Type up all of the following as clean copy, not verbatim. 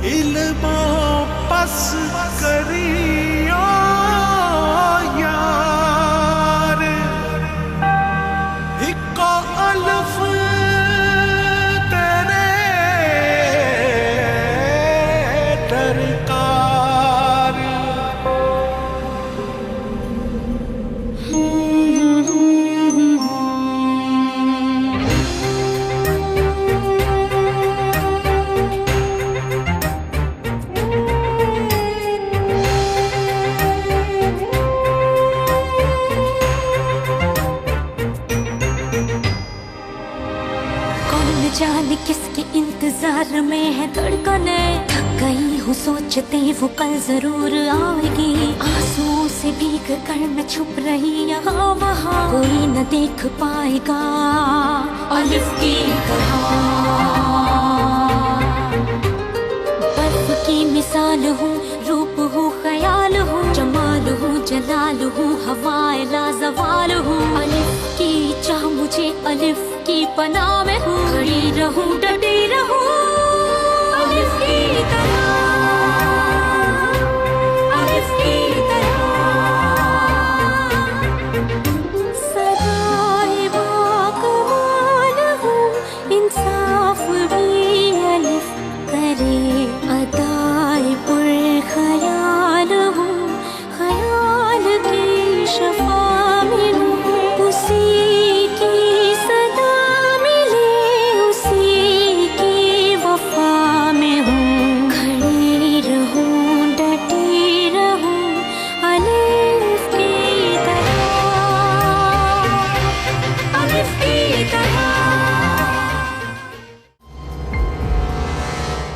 Elmo पस करियो यार इको अल्फ तेरे दरकार। जाने किसके इंतजार में है धड़कने, थक गई हूँ सोचते वो कल जरूर आएगी। आंसुओं से भीग कर मैं छुप रही यहाँ वहाँ, कोई न देख पाएगा अलिफ की तरह। बर्फ की मिसाल हूँ, रूप हूँ, ख्याल हूँ, जमाल हूँ, जलाल हूँ, हवाए लाजवाल हूँ। अलिफ की चाह मुझे अलिफ की पनाह में हूँ, खड़ी रहूं डटी रहूं अलिफ की तरह, अलिफ की तरह। सदाए बाकमाल हूँ, इंसाफ भी अलिफ करे, अदाए पुरख्याल हूँ, ख्याल की शफा में हूँ, उसी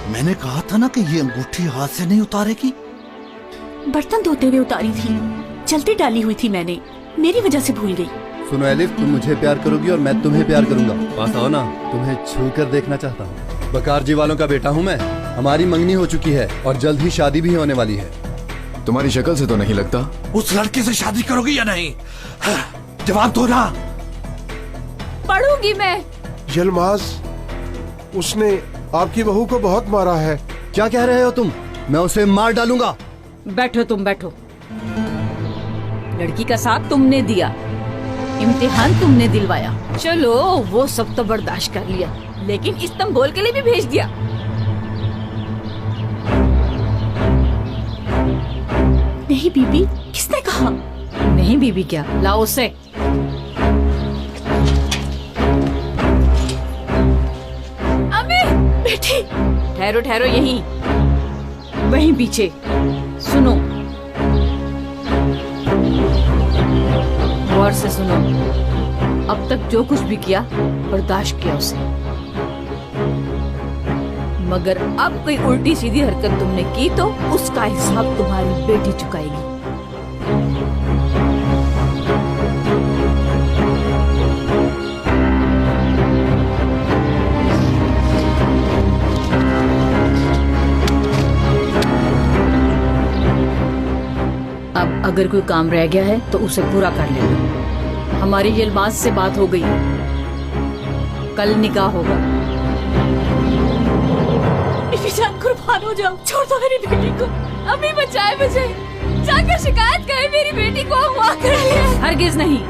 मैंने कहा था ना कि ये अंगूठी हाथ से नहीं उतारेगी। बर्तन धोते हुए उतारी थी, जल्दी डाली हुई थी मैंने, मेरी वजह से भूल गई। सुनो एलिफ, तुम मुझे प्यार करोगी और मैं तुम्हें प्यार करूंगा। पास आओ ना, तुम्हें छू कर देखना चाहता हूँ। बकार जी वालों का बेटा हूँ मैं, हमारी मंगनी हो चुकी है और जल्द ही शादी भी होने वाली है। तुम्हारी शक्ल से तो नहीं लगता। उस लड़के से शादी करोगी या नहीं? जवाब दो ना। पढ़ूंगी मैं। यलमाज, उसने आपकी बहू को बहुत मारा है। क्या कह रहे हो तुम? मैं उसे मार डालूंगा। बैठो तुम बैठो। लड़की का साथ तुमने दिया, इम्तिहान तुमने दिलवाया, चलो वो सब तो बर्दाश्त कर लिया, लेकिन इस्तांबुल के लिए भी भेज दिया। नहीं बीबी, किसने कहा? नहीं बीबी क्या, लाओ उसे। अम्मी बेटी, ठहरो ठहरो, यहीं वहीं पीछे। सुनो, गौर से सुनो। अब तक जो कुछ भी किया बर्दाश्त किया उसे, मगर अब कोई उल्टी सीधी हरकत तुमने की तो उसका हिसाब तुम्हारी बेटी चुकाएगी। अब अगर कोई काम रह गया है तो उसे पूरा कर लेना। हमारी यलमाज से बात हो गई, कल निकाह होगा। मेरी जान कुर्बान हो जाओ, छोड़ दो मेरी बेटी को। अभी बचाए मुझे, जाकर शिकायत करे मेरी बेटी को अगवा कर लिया। हरगिज नहीं।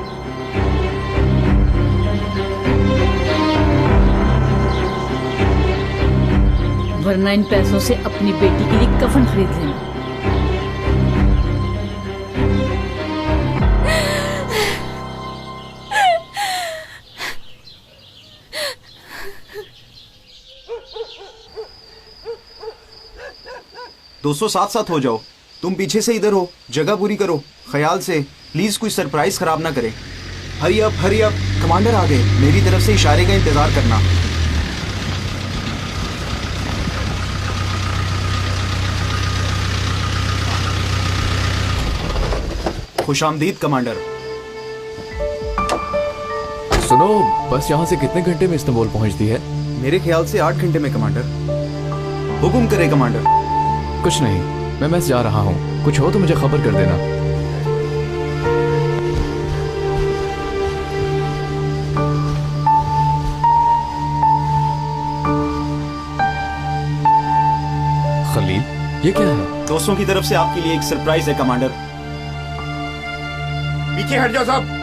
वरना इन पैसों से अपनी बेटी के लिए कफन खरीद लेना। दोस्तों साथ साथ हो जाओ, तुम पीछे से इधर हो, जगह पूरी करो ख्याल से, प्लीज कोई सरप्राइज खराब ना करे। हरी अप कमांडर आ गए, मेरी तरफ से इशारे का इंतजार करना। खुशामदीद कमांडर। सुनो, बस यहाँ से कितने घंटे में इस्तांबुल पहुँचती है? मेरे ख्याल से 8 घंटे में कमांडर। हुक्म करे कमांडर। कुछ नहीं, मैं मैस जा रहा हूँ, कुछ हो तो मुझे खबर कर देना। खलील, ये क्या है? दोस्तों की तरफ से आपके लिए एक सरप्राइज है कमांडर। पीछे हट जाओ सब।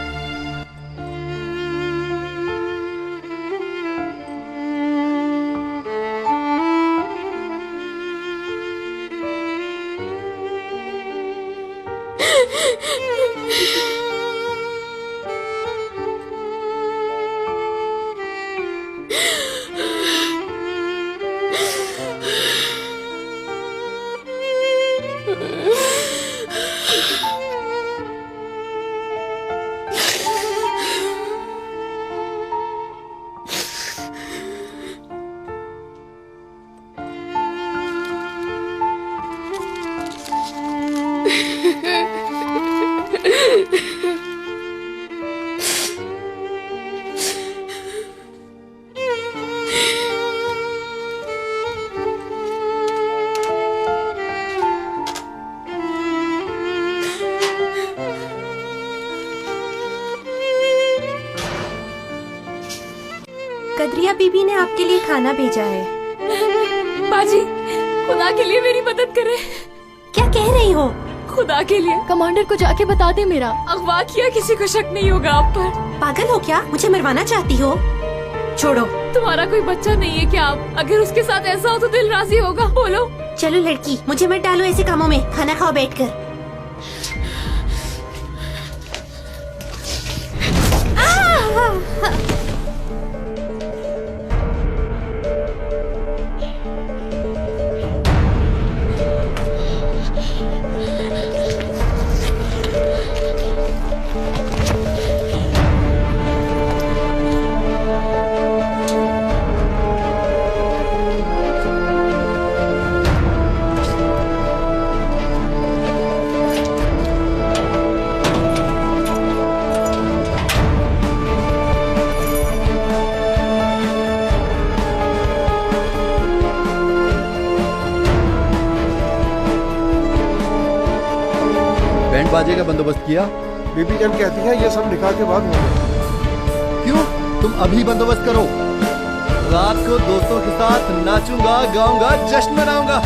कदरिया बीबी ने आपके लिए खाना भेजा है। बाजी, खुदा के लिए मेरी मदद करे। क्या कह रही हो? खुदा के लिए कमांडर को जाके बता दे, मेरा अगवा किया, किसी को शक नहीं होगा आप पर। पागल हो क्या? मुझे मरवाना चाहती हो? छोड़ो। तुम्हारा कोई बच्चा नहीं है क्या? आप अगर उसके साथ ऐसा हो तो दिल राजी होगा? बोलो। चलो लड़की, मुझे मत डालो ऐसे कामों में। खाना खाओ बैठकर। बैंड बाजे का बंदोबस्त किया? बीबी जान कहती है ये सब निकाह के बाद होगा। क्यों? तुम अभी बंदोबस्त करो। रात को दोस्तों के साथ नाचूंगा, गाऊंगा, जश्न मनाऊंगा।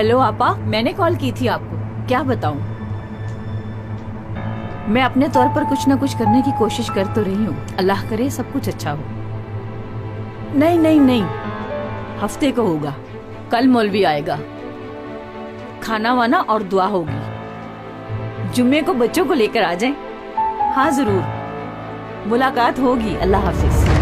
हेलो आपा, मैंने कॉल की थी आपको। क्या बताऊं, मैं अपने तौर पर कुछ ना कुछ करने की कोशिश कर तो रही हूँ। अल्लाह करे सब कुछ अच्छा हो। नहीं नहीं नहीं, हफ्ते को होगा। कल मौलवी आएगा, खाना वाना और दुआ होगी। जुम्मे को बच्चों को लेकर आ जाएं। हाँ जरूर, मुलाकात होगी। अल्लाह हाफिज।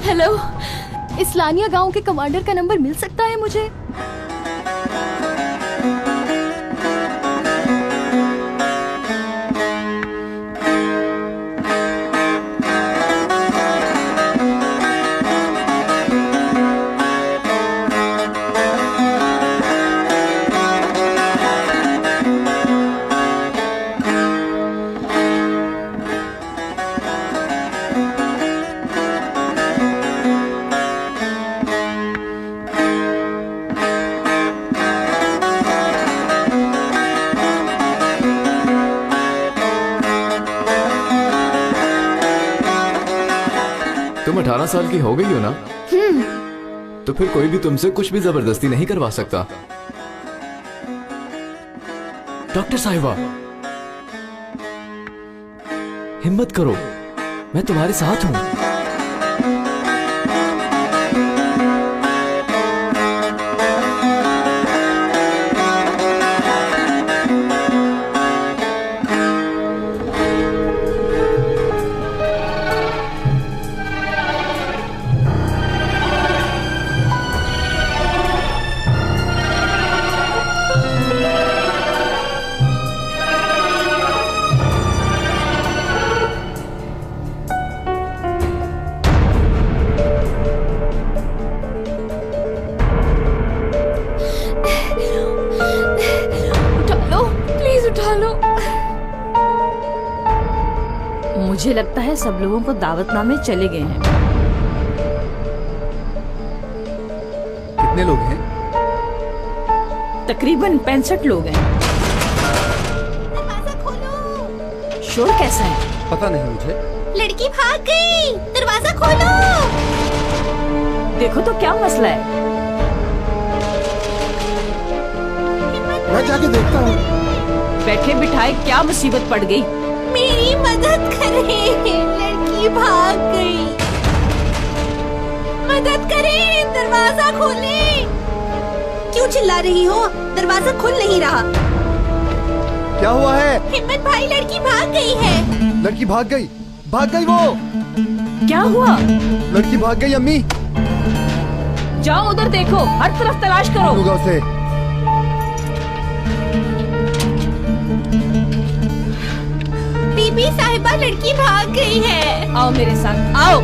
हेलो, इस्लानिया गांव के कमांडर का नंबर मिल सकता है मुझे? तुम 18 साल की हो गई हो ना? तो फिर कोई भी तुमसे कुछ भी जबरदस्ती नहीं करवा सकता। डॉक्टर साहिबा, हिम्मत करो, मैं तुम्हारे साथ हूं। उठा लो। मुझे लगता है सब लोगों को दावतनामे चले गए हैं। कितने लोग हैं? तकरीबन 65 लोग हैं। दरवाजा खोलो। शोर कैसा है? पता नहीं मुझे। लड़की भाग गई, दरवाजा खोलो। देखो तो क्या मसला है। मैं जाके देखता हूँ। बैठे बिठाए क्या मुसीबत पड़ गई? मेरी मदद करें, लड़की भाग गई। मदद करें, दरवाजा खोलें। क्यों चिल्ला रही हो? दरवाजा खुल नहीं रहा। क्या हुआ है? हिम्मत भाई, लड़की भाग गई है। लड़की भाग गई? भाग गई वो? क्या हुआ? लड़की भाग गई अम्मी। जाओ उधर देखो, हर तरफ तलाश करो। लूंगा उसे। बीबी साहिबा, लड़की भाग गई है। आओ मेरे साथ, आओ।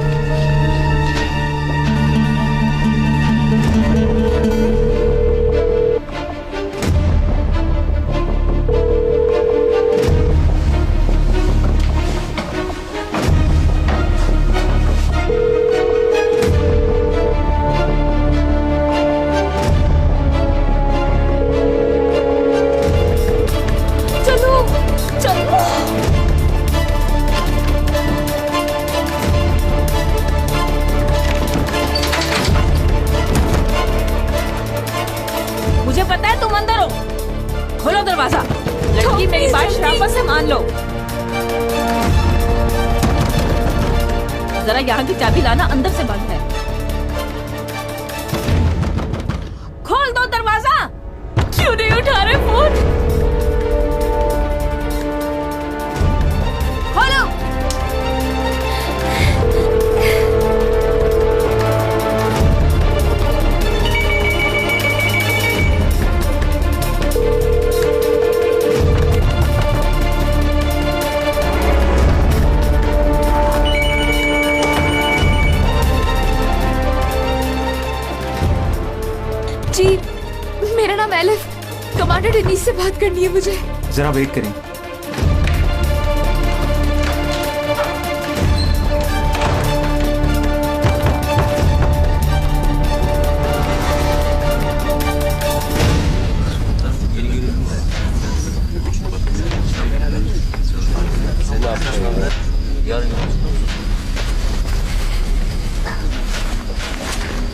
मुझे पता है तुम अंदर हो। खोलो दरवाजा। लड़की, मेरी बात शराफत से मान लो। जरा यहाँ की चाबी लाना, अंदर से बंद है। खोल दो दरवाजा। क्यों नहीं उठा रहे फोन? खोलो। जी, मेरा नाम एलिफ, कमांडर डेनिस से बात करनी है मुझे। जरा वेट करें।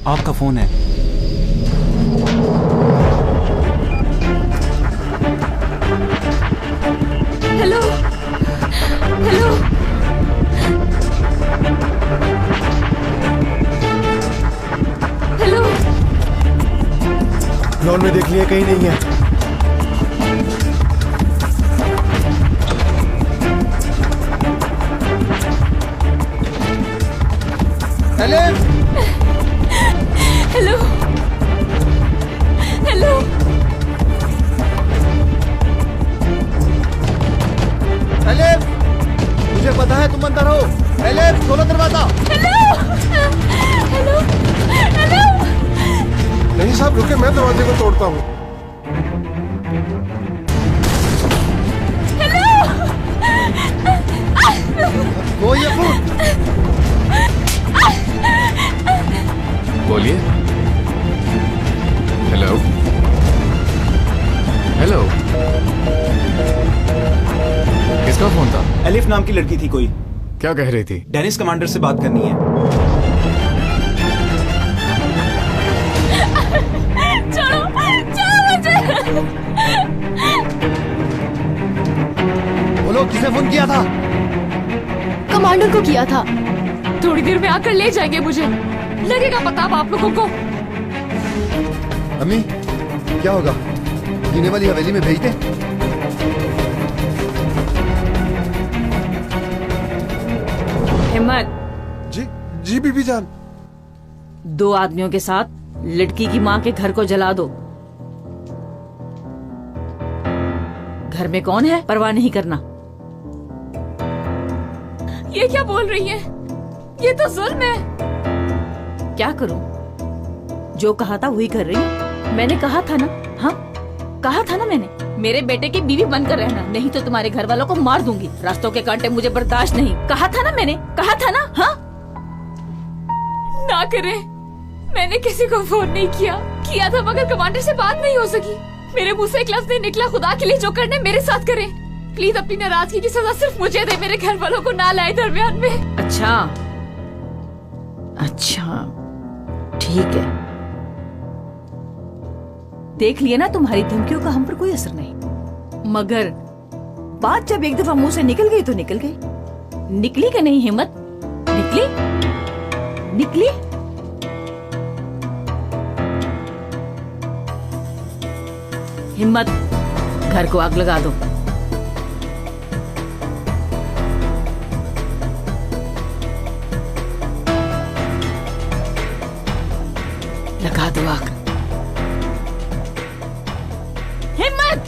आपका फोन है। Hello hello. हेलो। लॉन में देख लिया, कहीं नहीं है। Hello hello hello. एलिफ, मुझे पता है तुम अंदर हो। एलिफ, खोलो दरवाजा। Hello hello hello. नहीं साहब रुके, मैं दरवाजे को तोड़ता हूँ। वो ये फोन। बोलिए। Hello hello. किसका फोन था? एलिफ नाम की लड़की थी कोई। क्या कह रही थी? डेनिस कमांडर से बात करनी है। छोड़ो छोड़ो मुझे। बोलो, किसे फोन किया था? कमांडर को किया था। थोड़ी देर में आकर ले जाएंगे मुझे। लगेगा पता अब आप लोगों को। अम्मी, क्या होगा? जीने वाली हवेली में भेज दे। हिम्मत, जी जी बीबी जान। 2 आदमियों के साथ लड़की की माँ के घर को जला दो। घर में कौन है परवाह नहीं करना। ये क्या बोल रही है? ये तो जुल्म है। क्या करूं? जो कहा था वही कर रही हूं। मैंने कहा था ना, हाँ कहा था ना मैंने, मेरे बेटे की बीवी बनकर रहना, नहीं तो तुम्हारे घर वालों को मार दूंगी। रास्तों के कांटे मुझे बर्दाश्त नहीं। कहा था ना मैंने, कहा था ना। हाँ ना करें। मैंने किसी को फोन नहीं किया था मगर कमांडर से बात नहीं हो सकी। मेरे मुंह से एक लफ्ज नहीं निकला। खुदा के लिए जो करने मेरे साथ करें। प्लीज अपनी नाराजगी की सजा सिर्फ मुझे दे, मेरे घर वालों को ना लाए दरमियान में। अच्छा अच्छा ठीक है, देख लिया ना, तुम्हारी धमकियों का हम पर कोई असर नहीं। मगर बात जब एक दफा मुंह से निकल गई तो निकल गई। निकली कि नहीं हिम्मत? निकली निकली। हिम्मत, घर को आग लगा दो। लगा दो आग। हिम्मत,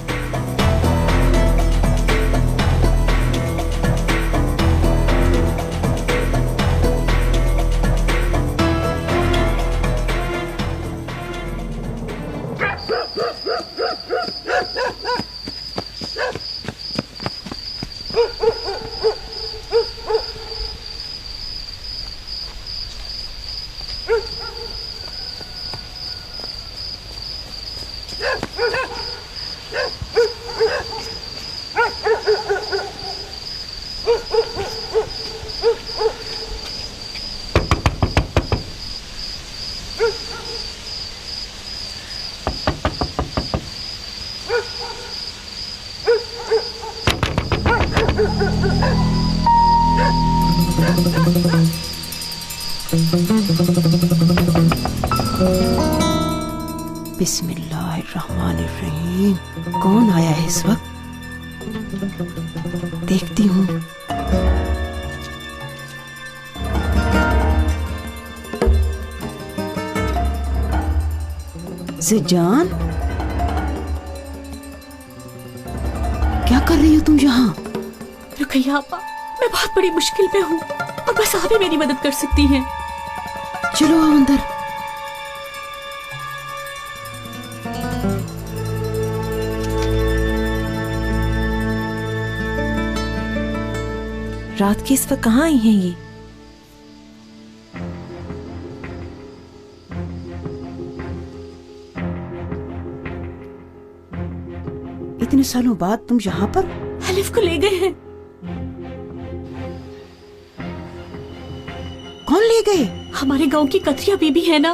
बिस्मिल्लाहिर्रहमानिर्रहीम। कौन आया है इस वक्त? देखती हूँ। ज़िजान, क्या कर रही हो तुम यहाँ? रुकैया आपा, मैं बहुत बड़ी मुश्किल में हूँ और बस आप ही मेरी मदद कर सकती हैं। चलो आओ अंदर। रात के इस वक्त कहाँ आई हैं ये? इतने सालों बाद तुम यहाँ पर? अलिफ को ले गए हैं। कौन ले गए? हमारे गांव की कतरिया बीबी है ना,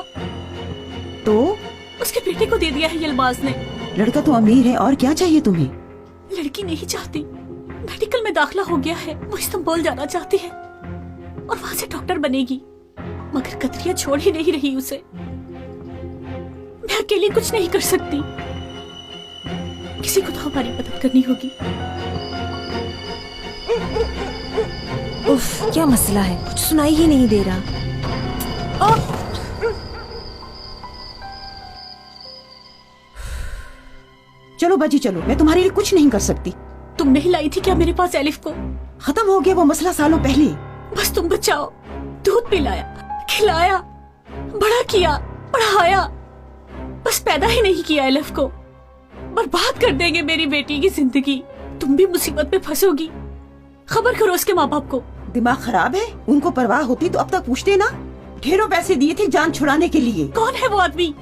तो उसके बेटे को दे दिया है यलबाज ने। लड़का तो अमीर है, और क्या चाहिए तुम्हें? लड़की नहीं चाहती, मेडिकल में दाखिला हो गया है, वो इस्तांबुल जाना चाहती है और वहाँ से डॉक्टर बनेगी, मगर कतरिया छोड़ ही नहीं रही उसे। मैं अकेली कुछ नहीं कर सकती, किसी को तो हमारी मदद करनी होगी। उफ, क्या मसला है? कुछ सुनाई ही नहीं दे रहा। चलो बाजी चलो, मैं तुम्हारे लिए कुछ नहीं कर सकती। तुम नहीं लाई थी क्या मेरे पास एलिफ को? खत्म हो गया वो मसला सालों पहले। बस तुम बचाओ। दूध पिलाया, खिलाया, बड़ा किया, पढ़ाया, बस पैदा ही नहीं किया एलिफ को। बर्बाद कर देंगे मेरी बेटी की जिंदगी। तुम भी मुसीबत में फंसोगी। खबर करो उसके माँ बाप को। दिमाग खराब है? उनको परवाह होती तो अब तक पूछते ना। ढेरों पैसे दिए थे जान छुड़ाने के लिए। कौन है वो आदमी?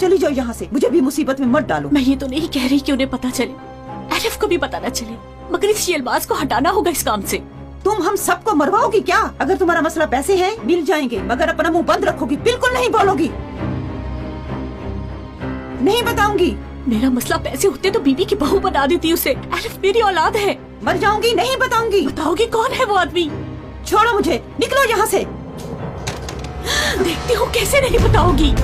चली जाओ यहाँ से, मुझे भी मुसीबत में मत डालो। मैं ये तो नहीं कह रही कि उन्हें पता चले, एलिफ को भी पता न चले, मगर इस यलबाज को हटाना होगा इस काम से। तुम हम सबको मरवाओगी क्या? अगर तुम्हारा मसला पैसे है मिल जाएंगे, मगर अपना मुंह बंद रखोगी, बिल्कुल नहीं बोलोगी। नहीं बताऊंगी। मेरा मसला पैसे होते तो बीबी की बहू बना देती उसे। एलिफ मेरी औलाद है। मर जाऊंगी, नहीं बताऊंगी। बताओगी कौन है वो आदमी? छोड़ो मुझे, निकलो यहाँ से। देखती हूँ कैसे नहीं बताओगी।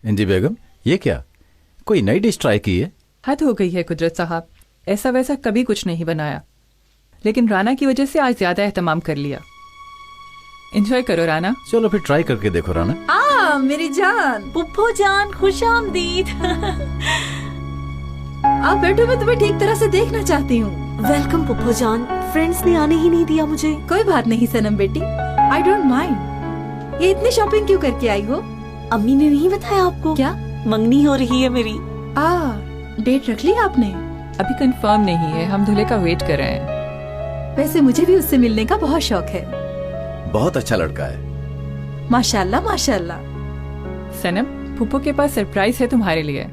इंदी बेगम, ये क्या, कोई नई डिश ट्राई की है? हद हो गई है कुदरत साहब, ऐसा वैसा कभी कुछ नहीं बनाया, लेकिन राना की वजह से आज ज्यादा एहतमाम कर लिया। एंजॉय करो राना। चलो फिर ट्राई करके देखो राना। मेरी जान, पुप्पो जान, खुशामदीद। आप बैठो, मैं तुम्हें ठीक तरह से देखना चाहती हूँ। वेलकम पुप्पो जान, फ्रेंड्स ने आने ही नहीं दिया मुझे। कोई बात नहीं सनम बेटी, आई डोंट माइंड। ये इतनी शॉपिंग क्यों करके आई हो? अम्मी ने नहीं बताया आपको? क्या मंगनी हो रही है मेरी। डेट रख ली आपने? अभी कंफर्म नहीं है, हम दूल्हे का वेट कर रहे हैं। वैसे मुझे भी उससे मिलने का बहुत शौक है। बहुत अच्छा लड़का है। माशाल्लाह माशाल्लाह। सनम, पुप्पो के पास सरप्राइज है तुम्हारे लिए।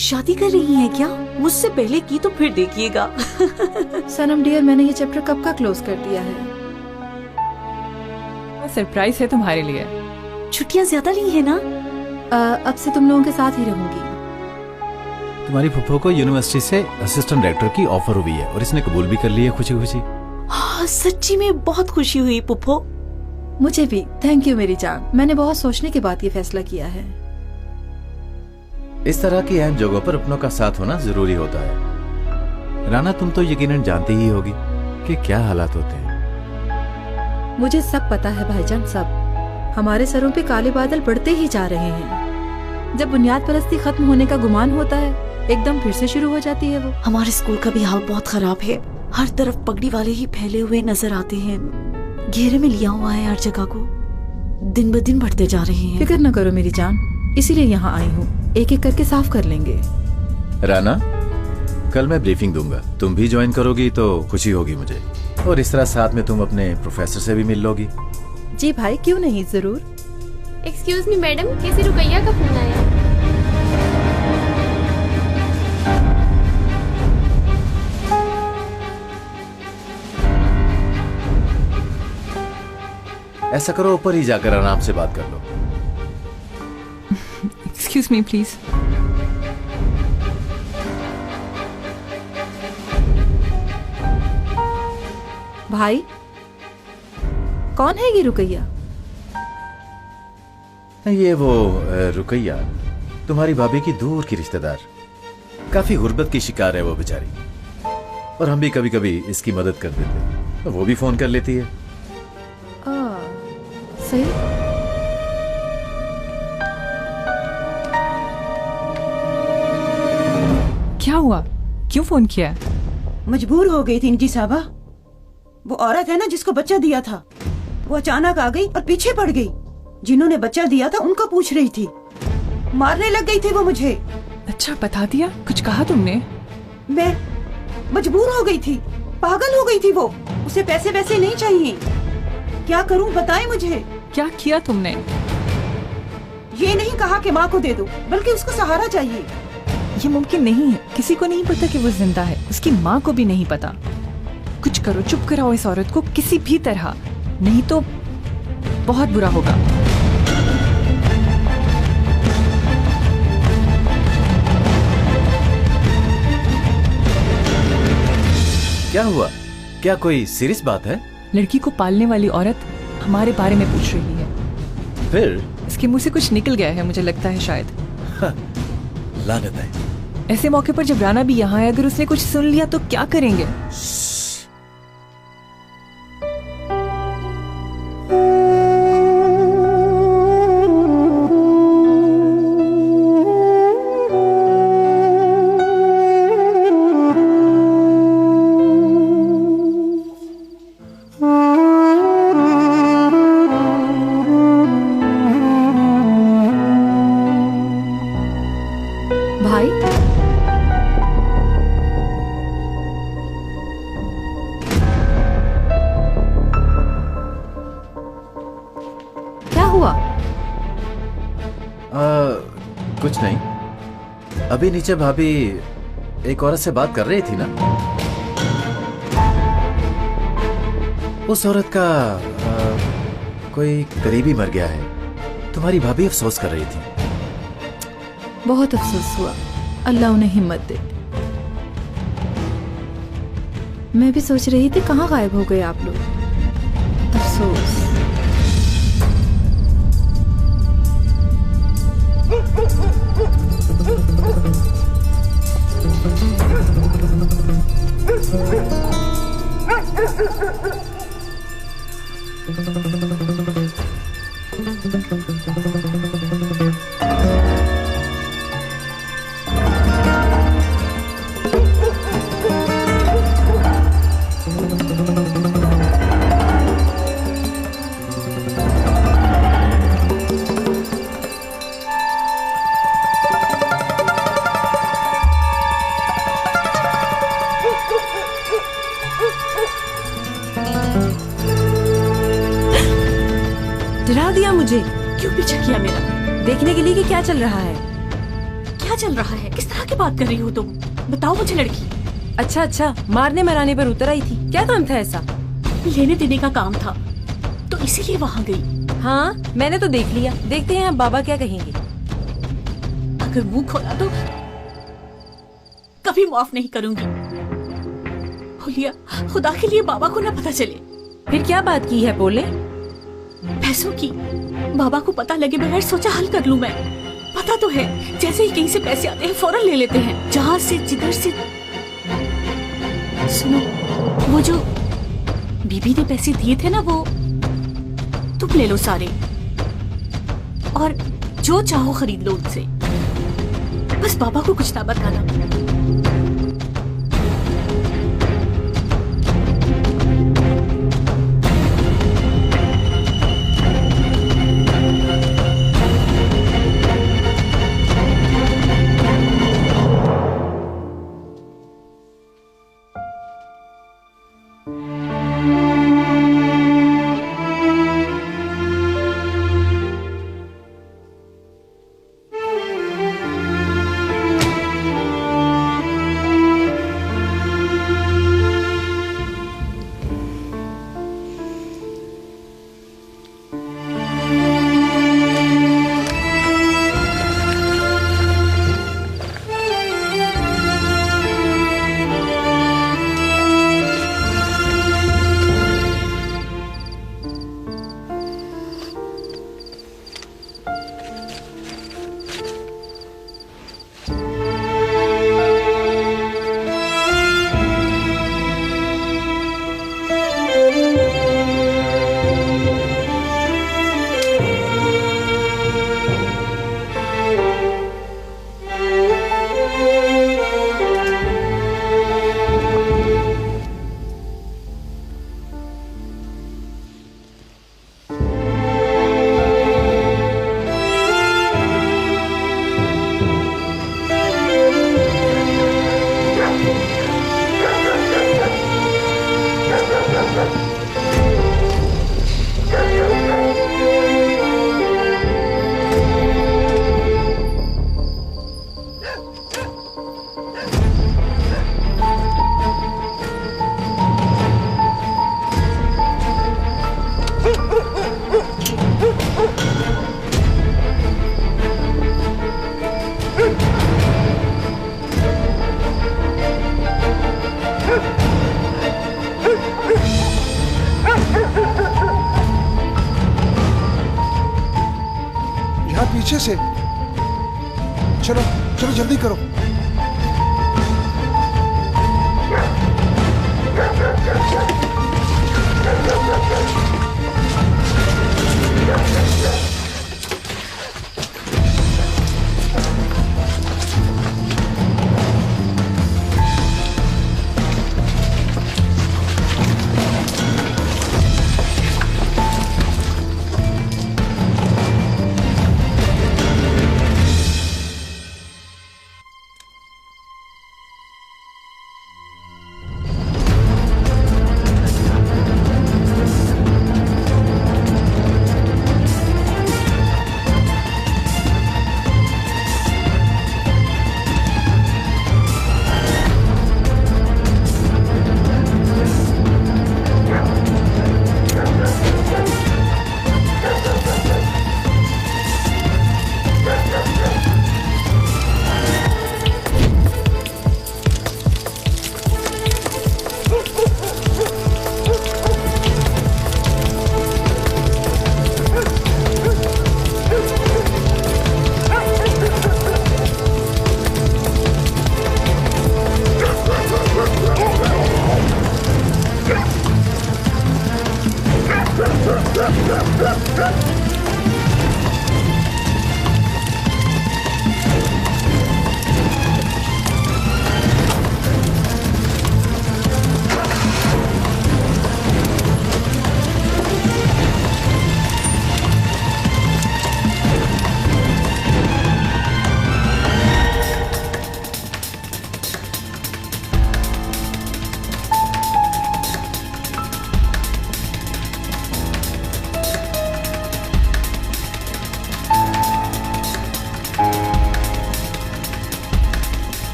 शादी कर रही है क्या? मुझसे पहले की तो फिर देखिएगा। सनम डियर, मैंने ये चैप्टर कब का क्लोज कर दिया है। सरप्राइज है तुम्हारे लिए। छुट्टियाँ ज्यादा ली है ना? अब से तुम लोगों के साथ ही रहूंगी। तुम्हारी फुफ्फो को यूनिवर्सिटी से असिस्टेंट डायरेक्टर की ऑफर हुई है और इसने कबूल भी कर लिया खुशी खुशी। हाँ, सच्ची में बहुत खुशी हुई पुप्पो। मुझे भी, थैंक यू मेरी जान। मैंने बहुत सोचने के बाद ये फैसला किया है। इस तरह की अहम जगहों पर अपनों का साथ होना जरूरी होता है। राना, तुम तो यकीनन जानती ही होगी कि क्या हालात होते हैं। मुझे सब पता है भाईजान, सब। हमारे सरों पे काले बादल बढ़ते ही जा रहे हैं। जब बुनियाद परस्ती खत्म होने का गुमान होता है, एकदम फिर से शुरू हो जाती है वो। हमारे स्कूल का भी हाल बहुत खराब है। हर तरफ पगड़ी वाले ही फैले हुए नजर आते हैं। घेरे में लिया हुआ है हर जगह को। दिन ब दिन बढ़ते जा रहे हैं। फिक्र न करो मेरी जान, इसीलिए यहाँ आई हूँ। एक एक करके साफ कर लेंगे। राना, कल मैं ब्रीफिंग दूंगा, तुम भी ज्वाइन करोगी तो खुशी होगी मुझे, और इस तरह साथ में तुम अपने प्रोफेसर से भी मिल लोगी। जी भाई, क्यों नहीं, जरूर। एक्सक्यूज मी मैडम, कैसे रुकैया का फोन आया? ऐसा करो, ऊपर ही जाकर आराम से बात कर लो। Excuse me please. भाई, कौन है ये रुकैया? ये वो रुकैया, तुम्हारी भाभी की दूर की रिश्तेदार। काफी गुर्बत की शिकार है वो बेचारी। और हम भी कभी कभी इसकी मदद कर देते, तो वो भी फोन कर लेती है। सही। क्या हुआ, क्यों फोन किया? मजबूर हो गई थी इंजी साहबा। वो औरत है ना जिसको बच्चा दिया था, वो अचानक आ गई और पीछे पड़ गई। जिन्होंने बच्चा दिया था उनको पूछ रही थी, मारने लग गई थी वो मुझे। अच्छा, बता दिया? कुछ कहा तुमने? मैं मजबूर हो गई थी, पागल हो गई थी वो। उसे पैसे वैसे नहीं चाहिए। क्या करूं बताएं मुझे। क्या किया तुमने? ये नहीं कहा कि माँ को दे दो, बल्कि उसको सहारा चाहिए। ये मुमकिन नहीं है, किसी को नहीं पता कि वो जिंदा है, उसकी माँ को भी नहीं पता। कुछ करो, चुप कराओ इस औरत को किसी भी तरह, नहीं तो बहुत बुरा होगा। क्या हुआ? क्या कोई सीरियस बात है? लड़की को पालने वाली औरत हमारे बारे में पूछ रही है। फिर इसके मुंह से कुछ निकल गया है, मुझे लगता है शायद। लानत है। ऐसे मौके पर जब राना भी यहाँ है, अगर उसने कुछ सुन लिया तो क्या करेंगे? भाई, क्या हुआ? कुछ नहीं। अभी नीचे भाभी एक औरत से बात कर रही थी ना, उस औरत का कोई करीबी मर गया है। तुम्हारी भाभी अफसोस कर रही थी। बहुत अफसोस हुआ, अल्लाह उन्हें हिम्मत दे। मैं भी सोच रही थी कहाँ गायब हो गए आप लोग। अफसोस। डरा दिया मुझे। क्यों पीछा किया मेरा? देखने के लिए कि क्या चल रहा है। क्या चल रहा है? किस तरह की बात कर रही हो तुम? बताओ मुझे लड़की। अच्छा, मारने मराने पर उतर आई थी, क्या काम था ऐसा? लेने देने का काम था, तो इसीलिए वहाँ गई। हाँ, मैंने तो देख लिया। देखते हैं अब बाबा क्या कहेंगे। अगर मुंह खोला तो कभी माफ नहीं करूंगी। हुलिया, खुदा के लिए बाबा को ना पता चले। फिर क्या बात की है बोले? पैसों की। बाबा को पता लगे बगैर सोचा हल कर लूं मैं। पता तो है, जैसे ही कहीं से पैसे आते हैं फौरन ले लेते हैं, जहां से जिधर से। सुनो, वो जो बीबी ने पैसे दिए थे ना, वो तुम ले लो सारे, और जो चाहो खरीद लो उनसे। बस बाबा को कुछ ना बताना। पीछे से। चलो चलो जल्दी करो।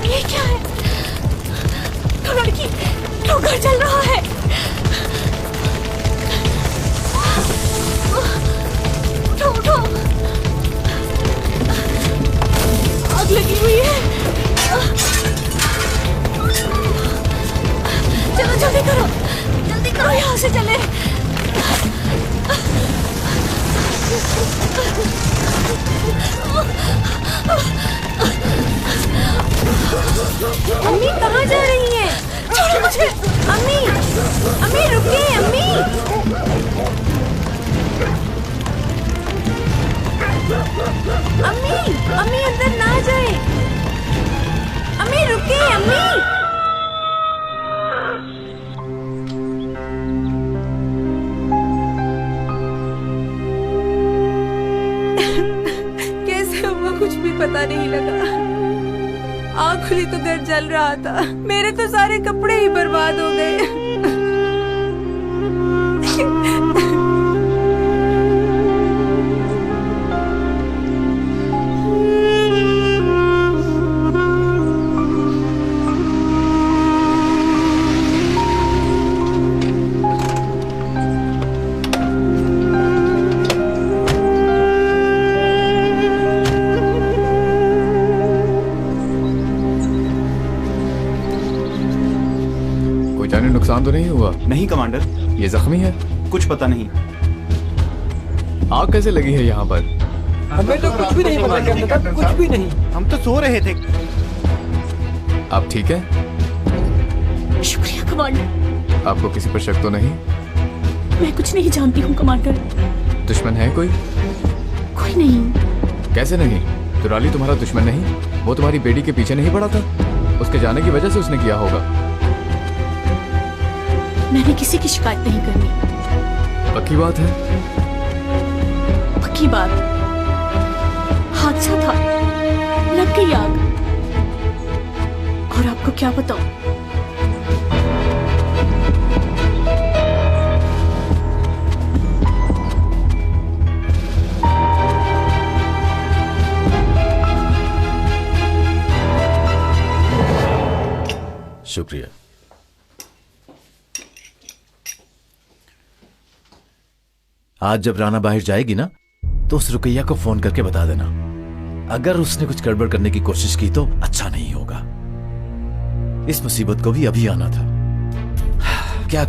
ये क्या है? तो लड़की तो घर चल रहा है। उठो उठो, आग लगी हुई है। चलो जल्दी करो, जल्दी करो, यहाँ से चले। अम्मी कहाँ जा रही हैं? छोड़ो मुझे। अम्मी, अम्मी रुकिए अम्मी। अम्मी, अम्मी अंदर ना जाए। अम्मी रुकिए अम्मी। कैसे हुआ कुछ भी पता नहीं लगा। आँख खुली तो घर जल रहा था। मेरे तो सारे कपड़े ही बर्बाद हो गए। नुकसान तो नहीं हुआ? नहीं कमांडर। ये जख्मी है? कुछ पता नहीं। आग कैसे लगी है यहाँ पर? हमें तो कुछ भी नहीं पता चल रहा था, कुछ भी नहीं। हम तो सो रहे थे। आप ठीक है? शुक्रिया कमांडर। आपको किसी पर शक तो नहीं? मैं कुछ नहीं जानती हूँ कमांडर। दुश्मन है कोई? कोई नहीं। कैसे नहीं? दुराली तुम्हारा दुश्मन नहीं? वो तुम्हारी बेटी के पीछे नहीं पड़ा था? उसके जाने की वजह से उसने किया होगा। मैंने किसी की शिकायत नहीं करनी। पक्की बात है? पक्की बात। हादसा था, लग गई आग। और आपको क्या बताऊं, शुक्रिया। आज जब राना बाहर जाएगी ना, तो उस रुकैया को फोन करके बता देना अगर उसने कुछ गड़बड़ करने की कोशिश की तो अच्छा नहीं होगा। इस मुसीबत को भी अभी आना था। क्या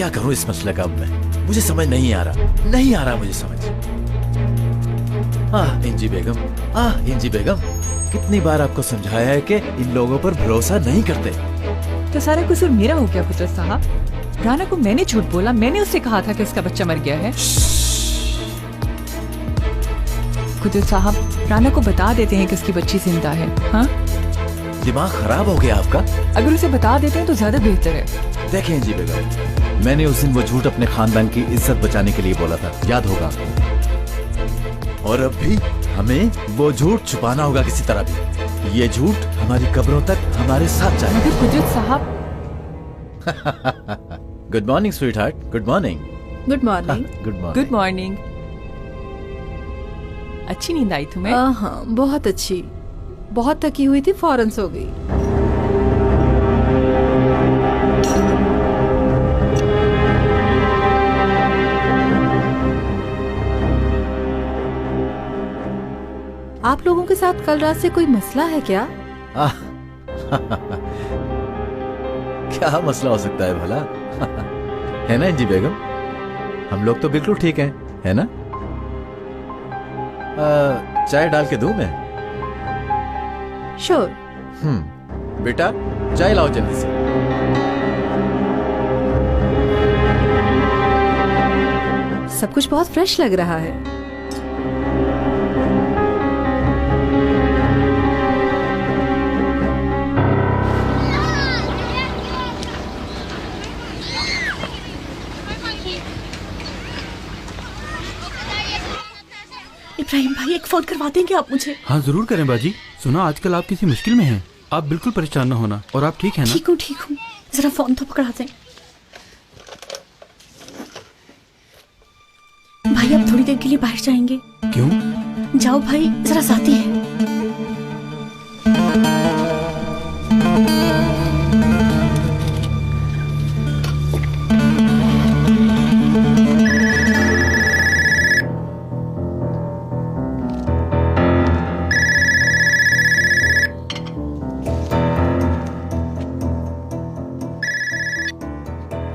करूं इस मसले का अब मैं? मुझे समझ नहीं आ रहा मुझे समझ। इंजी बेगम, कितनी बार आपको समझाया है कि इन लोगों पर भरोसा नहीं करते। तो सारा कसूर मेरा हो गया कुदरत साहब। राना को मैंने झूठ बोला, मैंने उससे कहा था कि उसका बच्चा मर गया है। कुदरत साहब, राना को बता देते हैं कि उसकी बच्ची जिंदा है। हाँ, दिमाग खराब हो गया आपका? अगर उसे बता देते हैं तो ज्यादा बेहतर है। देखें जी बेगम, मैंने उस दिन वो झूठ अपने खानदान की इज्जत बचाने के लिए बोला था, याद होगा। और अब भी हमें वो झूठ छुपाना होगा किसी तरह भी। ये झूठ हमारी कब्रों तक हमारे साथ जाए। मगर कुदरत साहब। Good morning sweet heart. Good morning. Good morning. Good morning. अच्छी नींद आई तुम्हें? हाँ, बहुत अच्छी। बहुत थकी हुई थी, फौरन सो गई। आप लोगों के साथ कल रात से कोई मसला है क्या? क्या मसला हो सकता है भला? है ना इंजी बेगम, हम लोग तो बिल्कुल ठीक हैं, है ना? चाय डाल के दूं मैं? श्योर। बेटा चाय लाओ जल्दी से। सब कुछ बहुत फ्रेश लग रहा है। इब्राहिम भाई, एक फोन करवा देंगे आप मुझे? हाँ जरूर करें बाजी। सुना आजकल आप किसी मुश्किल में हैं। आप बिल्कुल परेशान ना होना। और आप ठीक हैं ना? ठीक हूँ। जरा फोन तो पकड़ा दें। भाई आप थोड़ी देर के लिए बाहर जाएंगे? क्यों? जाओ भाई, जरा जाती है।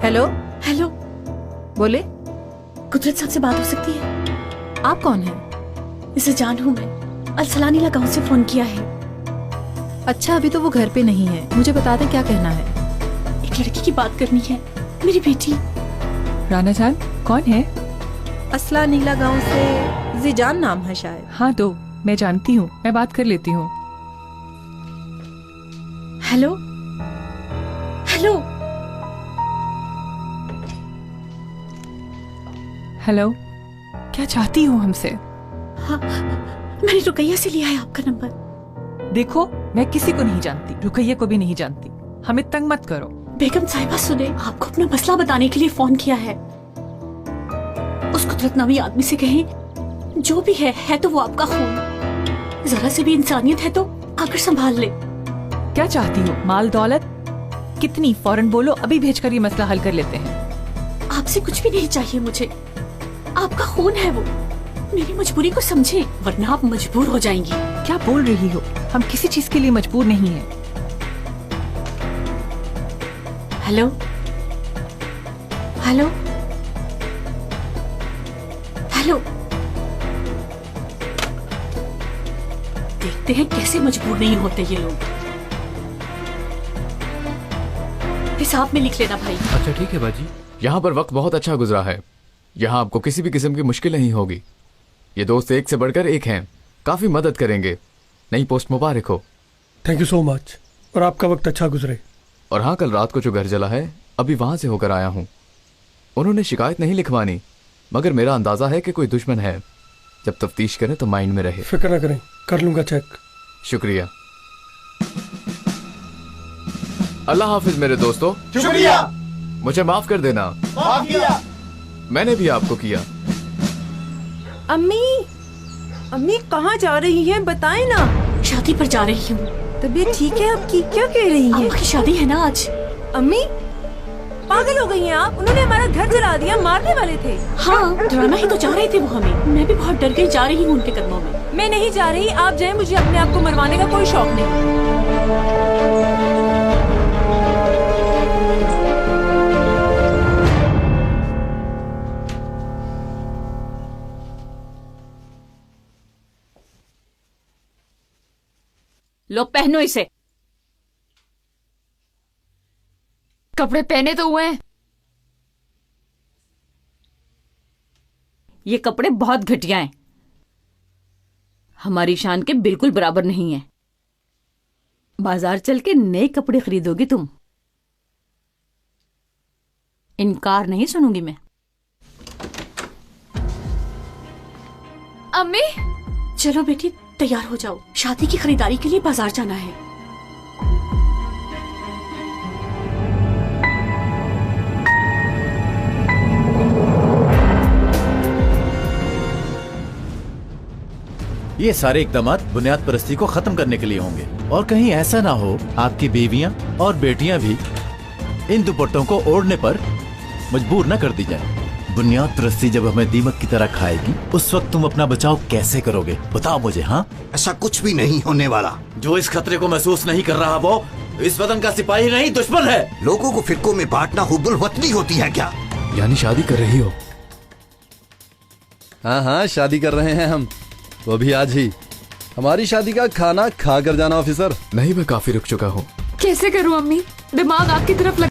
हेलो। बोले। कुदरत साहब से बात हो सकती है? आप कौन हैं? इसे जान हूँ मैं। अलसलानीला गांव से फोन किया है। अच्छा, अभी तो वो घर पे नहीं है। मुझे बता दे क्या कहना है। एक लड़की की बात करनी है, मेरी बेटी। राना जान, कौन है? असला नीला गांव से जीजान नाम है शायद। हाँ दो, मैं जानती हूँ, मैं बात कर लेती हूँ। हेलो। हेलो, क्या चाहती हो हमसे? हाँ, मैंने रुकैया से लिया है आपका नंबर। देखो, मैं किसी को नहीं जानती, रुकैया को भी नहीं जानती। हमें तंग मत करो। बेगम साहिबा सुने, आपको अपना मसला बताने के लिए फोन किया है। उस कुदरत नामी आदमी से कहें, जो भी है तो वो आपका खून। जरा से भी इंसानियत है तो आकर संभाल ले। क्या चाहती हो? माल दौलत? कितनी? फौरन बोलो, अभी भेजकर ये मसला हल कर लेते हैं। आपसे कुछ भी नहीं चाहिए मुझे। आपका खून है वो। मेरी मजबूरी को समझे, वरना आप मजबूर हो जाएंगी। क्या बोल रही हो? हम किसी चीज के लिए मजबूर नहीं हैं। हेलो। देखते हैं कैसे मजबूर नहीं होते ये लोग। हिसाब में लिख लेना भाई। अच्छा ठीक है बाजी। यहाँ पर वक्त बहुत अच्छा गुजरा है। यहाँ आपको किसी भी किस्म की मुश्किल नहीं होगी। ये दोस्त एक से बढ़कर एक हैं, काफी मदद करेंगे। नई पोस्ट मुबारक हो। Thank you so much. और आपका वक्त अच्छा गुजरे। और हाँ, कल रात को जो घर जला है, अभी वहां से होकर आया हूँ। उन्होंने शिकायत नहीं लिखवानी, मगर मेरा अंदाजा है कि कोई दुश्मन है। जब तफ्तीश करें तो माइंड में रहे। फिक्र ना करें, कर लूंगा चेक। शुक्रिया। अल्लाह हाफिज मेरे दोस्तों। शुक्रिया। मुझे माफ कर देना। माफ किया। मैंने भी आपको किया। अम्मी कहाँ जा रही हैं? बताएं ना। शादी पर जा रही हूँ। तबीयत ठीक है आपकी? क्या कह रही है? आपकी शादी है ना आज? अम्मी, पागल हो गई हैं आप? उन्होंने हमारा घर जला दिया, मारने वाले थे। हाँ, डराना ही तो चाह रहे थे वो हमें। मैं भी बहुत डर गई, जा रही हूँ उनके कदमों में। मैं नहीं जा रही, आप जाए, मुझे अपने आप को मरवाने का कोई शौक नहीं। लो पहनो इसे। कपड़े पहने तो हुए हैं। ये कपड़े बहुत घटिया हैं, हमारी शान के बिल्कुल बराबर नहीं है। बाजार चल के नए कपड़े खरीदोगी तुम, इनकार नहीं सुनूंगी मैं। अम्मी चलो बेटी तैयार हो जाओ, शादी की खरीदारी के लिए बाजार जाना है। ये सारे इकदामात बुनियाद परस्ती को खत्म करने के लिए होंगे, और कहीं ऐसा ना हो आपकी बीवियां और बेटियां भी इन दुपट्टों को ओढ़ने पर मजबूर न कर दी जाए। बुनियाद परस्ती जब हमें दीमक की तरह खाएगी, उस वक्त तुम अपना बचाव कैसे करोगे, बताओ मुझे। हाँ, ऐसा कुछ भी नहीं होने वाला। जो इस खतरे को महसूस नहीं कर रहा वो इस वतन का सिपाही नहीं, दुश्मन है। लोगों को फिरकों में बांटना हुब्बुल वतनी होती है क्या? यानी शादी कर रही हो? हाँ हाँ, शादी कर रहे हैं हम, वो भी आज ही। हमारी शादी का खाना खा कर जाना ऑफिसर। नहीं, मैं काफी रुक चुका हूँ। कैसे करूँ अम्मी, दिमाग आपकी तरफ